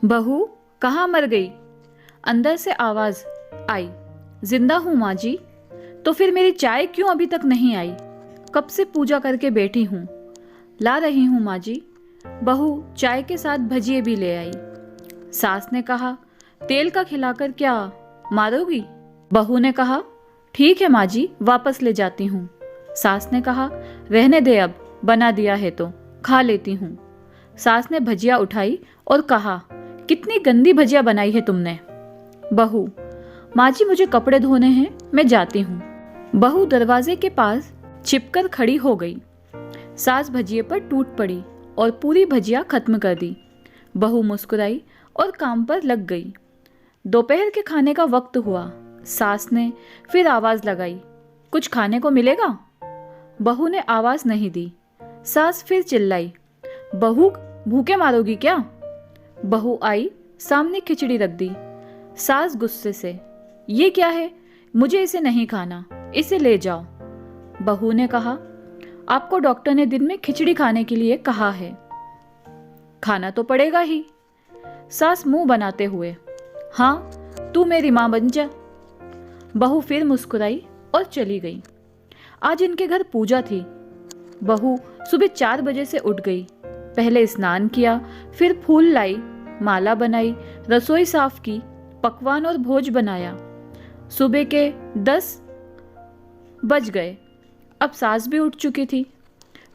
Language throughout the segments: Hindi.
बहू कहाँ मर गई? अंदर से आवाज आई। जिंदा हूँ माँ जी। तो फिर मेरी चाय क्यों अभी तक नहीं आई? कब से पूजा करके बैठी हूँ। ला रही हूँ माँ जी। बहू चाय के साथ भजिए भी ले आई। सास ने कहा, तेल का खिलाकर क्या मारोगी? बहू ने कहा, ठीक है माँ जी, वापस ले जाती हूँ। सास ने कहा, रहने दे, अब बना दिया है तो खा लेती हूँ। सास ने भजिया उठाई और कहा, कितनी गंदी भजिया बनाई है तुमने। बहू, माँ जी मुझे कपड़े धोने हैं, मैं जाती हूँ। बहू दरवाजे के पास छिपकर खड़ी हो गई। सास भजिए पर टूट पड़ी और पूरी भजिया खत्म कर दी। बहू मुस्कुराई और काम पर लग गई। दोपहर के खाने का वक्त हुआ। सास ने फिर आवाज लगाई, कुछ खाने को मिलेगा? बहू ने आवाज नहीं दी। सास फिर चिल्लाई, बहू भूखे मारोगी क्या? बहू आई, सामने खिचड़ी रख दी। सास गुस्से से, ये क्या है? मुझे इसे नहीं खाना, इसे ले जाओ। बहू ने कहा, आपको डॉक्टर ने दिन में खिचड़ी खाने के लिए कहा है, खाना तो पड़ेगा ही। सास मुंह बनाते हुए, हाँ तू मेरी माँ बन जा। बहू फिर मुस्कुराई और चली गई। आज इनके घर पूजा थी। बहू सुबह 4 बजे से उठ गई। पहले स्नान किया, फिर फूल लाई, माला बनाई, रसोई साफ की, पकवान और भोज बनाया। सुबह के 10 बज गए। अब सास भी उठ चुकी थी।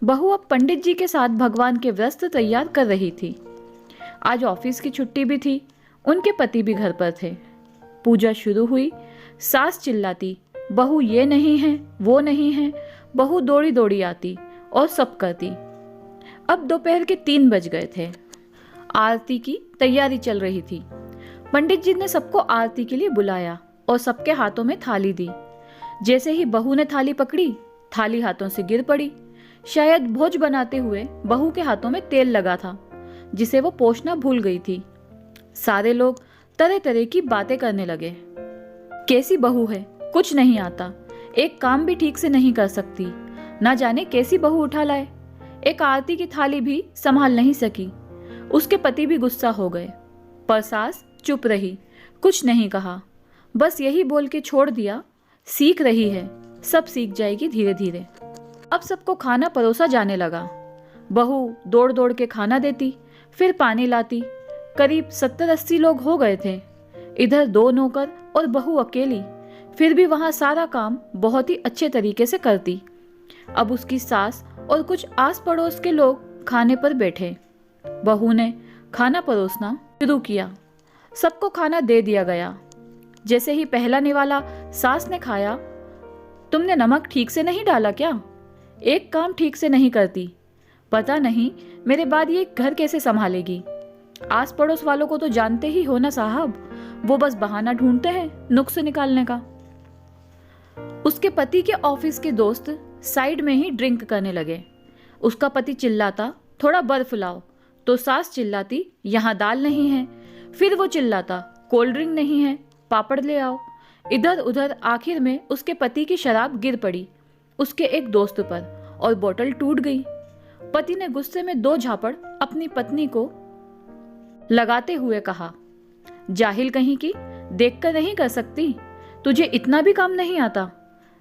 बहू अब पंडित जी के साथ भगवान के वस्त्र तैयार कर रही थी। आज ऑफिस की छुट्टी भी थी। उनके पति भी घर पर थे। पूजा शुरू हुई। सास चिल्लाती, बहू ये नहीं है, वो नहीं है। बहू दौड़ी दौड़ी आती और सब करती। अब दोपहर के 3 बज गए थे। आरती की तैयारी चल रही थी। पंडित जी ने सबको आरती के लिए बुलाया और सबके हाथों में थाली दी। जैसे ही बहू ने थाली पकड़ी, थाली हाथों से गिर पड़ी। शायद भोज बनाते हुए बहू के हाथों में तेल लगा था, जिसे वो पोंछना भूल गई थी। सारे लोग तरह तरह की बातें करने लगे। कैसी बहू है, कुछ नहीं आता, एक काम भी ठीक से नहीं कर सकती, ना जाने कैसी बहू उठा लाए। एक आरती की थाली भी संभाल नहीं सकी। उसके पति भी गुस्सा हो गए, पर सास चुप रही, कुछ नहीं कहा, बस यही बोल के छोड़ दिया, सीख रही है, सब सीख जाएगी धीरे धीरे। अब सबको खाना परोसा जाने लगा। बहू दौड़ दौड़ के खाना देती, फिर पानी लाती। करीब 70-80 लोग हो गए थे। इधर 2 नौकर और बहू अकेली, फिर भी वहां सारा काम बहुत ही अच्छे तरीके से करती। अब उसकी सास और कुछ आस पड़ोस के लोग खाने पर बैठे। बहू ने खाना परोसना शुरू किया। सबको खाना दे दिया गया। जैसे ही पहला निवाला सास ने खाया, तुमने नमक ठीक से नहीं डाला क्या? एक काम ठीक से नहीं करती, पता नहीं मेरे बाद ये घर कैसे संभालेगी। आस पड़ोस वालों को तो जानते ही हो ना साहब, वो बस बहाना ढूंढते हैं नुक्स निकालने का। उसके पति के ऑफिस के दोस्त साइड में ही ड्रिंक करने लगे। उसका पति चिल्लाता, थोड़ा बर्फ लाओ, तो सास चिल्लाती, यहाँ दाल नहीं है। फिर वो चिल्लाता, कोल्ड ड्रिंक नहीं है, पापड़ ले आओ। इधर उधर आखिर में उसके पति की शराब गिर पड़ी उसके एक दोस्त पर और बोतल टूट गई। पति ने गुस्से में 2 झापड़ अपनी पत्नी को लगाते हुए कहा, जाहिल कहीं की, देखकर नहीं कर सकती, तुझे इतना भी काम नहीं आता।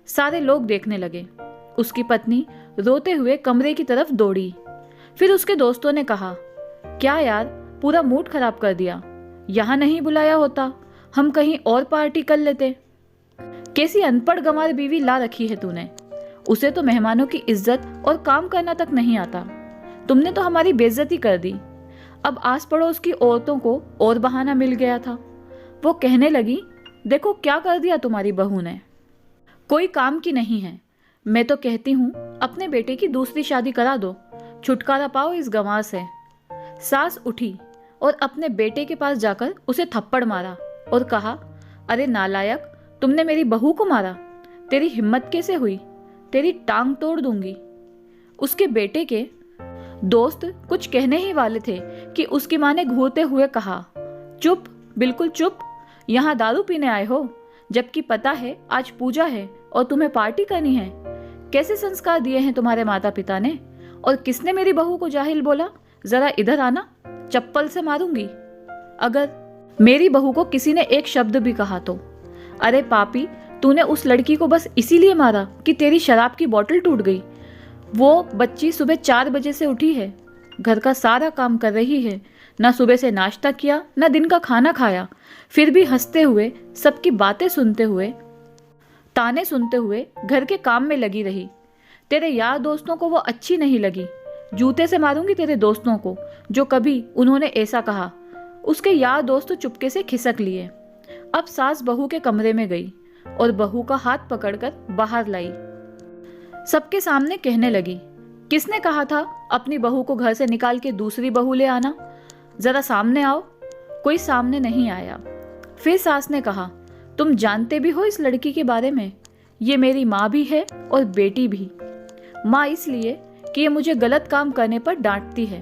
सारे लोग देखने लगे। उसकी पत्नी रोते हुए कमरे की तरफ दौड़ी। फिर उसके दोस्तों ने कहा, क्या यार, पूरा मूड खराब कर दिया, यहाँ नहीं बुलाया होता, हम कहीं और पार्टी कर लेते। कैसी अनपढ़ गंवार बीवी ला रखी है तूने, उसे तो मेहमानों की इज्जत और काम करना तक नहीं आता। तुमने तो हमारी बेइज्जती कर दी। अब आस पड़ोस की औरतों को और बहाना मिल गया था। वो कहने लगी, देखो क्या कर दिया तुम्हारी बहू ने, कोई काम की नहीं है। मैं तो कहती हूँ अपने बेटे की दूसरी शादी करा दो, छुटकारा पाओ इस गंवार से। सास उठी और अपने बेटे के पास जाकर उसे थप्पड़ मारा और कहा, अरे नालायक, तुमने मेरी बहू को मारा, तेरी हिम्मत कैसे हुई, तेरी टांग तोड़ दूंगी। उसके बेटे के दोस्त कुछ कहने ही वाले थे कि उसकी मां ने घूरते हुए कहा, चुप, बिल्कुल चुप, यहाँ दारू पीने आए हो, जबकि पता है आज पूजा है और तुम्हें पार्टी करनी है। कैसे संस्कार दिए हैं तुम्हारे माता पिता ने? और किसने मेरी बहू को जाहिल बोला? जरा इधर आना, चप्पल से मारूंगी। अगर मेरी बहू को किसी ने एक शब्द भी कहा तो, अरे पापी, तूने उस लड़की को बस इसीलिए मारा कि तेरी शराब की बोतल टूट गई। वो बच्ची सुबह 4 बजे से उठी है, घर का सारा काम कर रही है, ना सुबह से नाश्ता किया ना दिन का खाना खाया, फिर भी हंसते हुए, सबकी बातें सुनते हुए, ताने सुनते हुए घर के काम में लगी रही। तेरे यार दोस्तों को वो अच्छी नहीं लगी। जूते से मारूंगी तेरे दोस्तों को जो कभी उन्होंने ऐसा कहा। उसके यार दोस्त तो चुपके से खिसक लिए। अब सास बहू के कमरे में गई और बहू का हाथ पकड़कर बाहर लाई। सबके सामने कहने लगी, किसने कहा था अपनी बहू को घर से निकाल के दूसरी बहू ले आना? जरा सामने आओ। कोई सामने नहीं आया। फिर सास ने कहा, तुम जानते भी हो इस लड़की के बारे में? ये मेरी माँ भी है और बेटी भी। माँ इसलिए कि ये मुझे गलत काम करने पर डांटती है,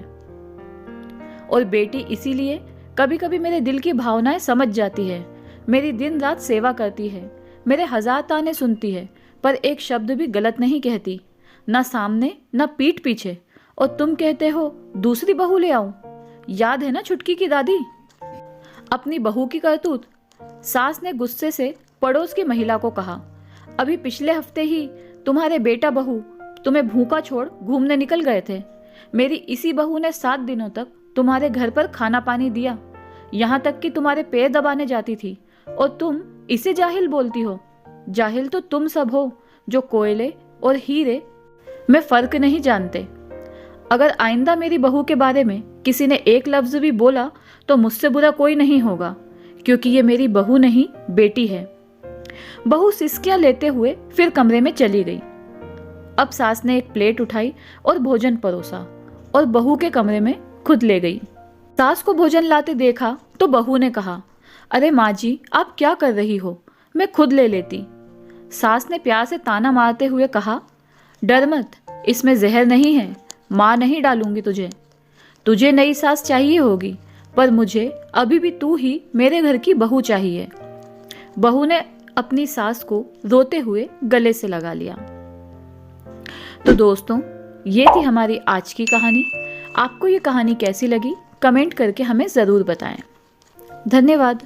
और बेटी इसीलिए कभी कभी मेरे दिल की भावनाएं समझ जाती है। मेरी दिन रात सेवा करती है, मेरे 1000 ताने सुनती है, पर एक शब्द भी गलत नहीं कहती, ना सामने ना पीठ पीछे। और तुम कहते हो दूसरी बहू ले आऊं? याद है ना छुटकी की दादी, अपनी बहू की करतूत? सास ने गुस्से से पड़ोस की महिला को कहा, अभी पिछले हफ्ते ही तुम्हारे बेटा बहू तुम्हें भूखा छोड़ घूमने निकल गए थे। मेरी इसी बहू ने 7 दिनों तक तुम्हारे घर पर खाना पानी दिया, यहाँ तक कि तुम्हारे पैर दबाने जाती थी, और तुम इसे जाहिल बोलती हो। जाहिल तो तुम सब हो जो कोयले और हीरे में फर्क नहीं जानते। अगर आइंदा मेरी बहू के बारे में किसी ने एक लफ्ज भी बोला तो मुझसे बुरा कोई नहीं होगा, क्योंकि ये मेरी बहू नहीं बेटी है। बहू सिसकियां लेते हुए फिर कमरे में चली गई। अब सास ने एक प्लेट उठाई और भोजन परोसा और बहू के कमरे में खुद ले गई। सास को भोजन लाते देखा तो बहू ने कहा, अरे माँ जी, आप क्या कर रही हो? मैं खुद ले लेती। सास ने प्यार से ताना मारते हुए कहा, डर मत, इसमें जहर नहीं है, माँ नहीं डालूंगी तुझे। तुझे नई सास चाहिए होगी, पर मुझे अभी भी तू ही मेरे घर की बहू चाहिए। बहू ने अपनी सास को रोते हुए गले से लगा लिया। तो दोस्तों, ये थी हमारी आज की कहानी। आपको ये कहानी कैसी लगी कमेंट करके हमें ज़रूर बताएं। धन्यवाद।